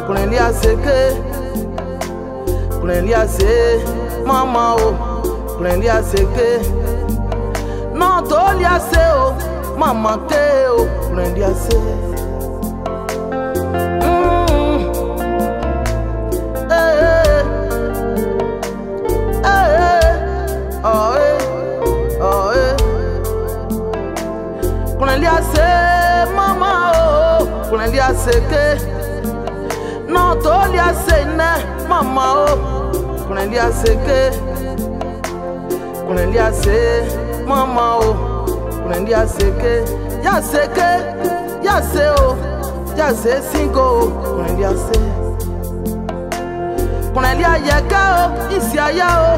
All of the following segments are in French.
Kunelia seke, kunelia se, mama o, kunelia seke. Non tolia se o, mama te o, kunelia se. Kunelia se, mama o, kunelia seke. Non tolia se ne, mama o, kunelia seke. Kunelia se, mama o, kunelia seke. Ya se o, ya se singo o, kunelia se. Kunelia yeka o, isiaya o,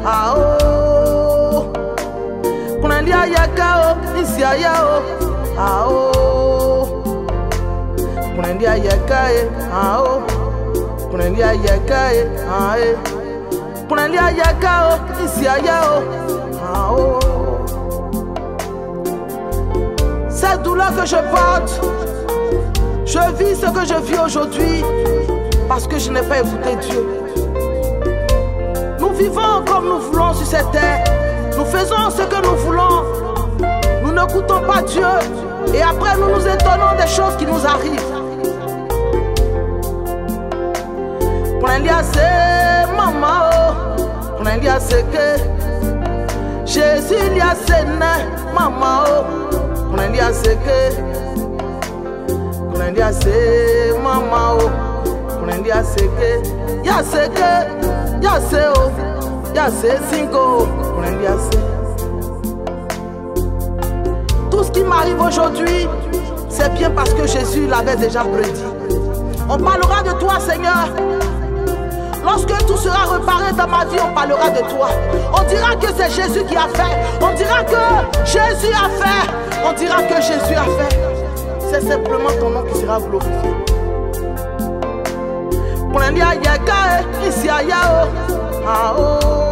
a o. Kunelia yeka o, isiaya o, a o. Kunelia yeka e, a o. Kunelia yeka e, a e. Kunelia yeka o, isiaya o, a o. Cette douleur que je porte, je vis ce que je vis aujourd'hui parce que je n'ai pas écouté Dieu. Nous vivons comme nous voulons sur cette terre. Nous faisons ce que nous voulons. Nous n'écoutons pas Dieu. Et après nous nous étonnons des choses qui nous arrivent. Kunelia se mama o, kunelia seke. Jésus lia se ne, mama o, kunelia seke. Kunelia se mama o, kunelia seke. Ya se o, ya se singo o, kunelia se. Tout ce qui m'arrive aujourd'hui, c'est bien parce que Jésus l'avait déjà prédit. On parlera de toi, Seigneur. Lorsque tout sera reparé dans ma vie, on parlera de toi. On dira que c'est Jésus qui a fait. On dira que Jésus a fait. On dira que Jésus a fait. C'est simplement ton nom qui sera glorifié. Kunelia yeka e, isiaya o, a o.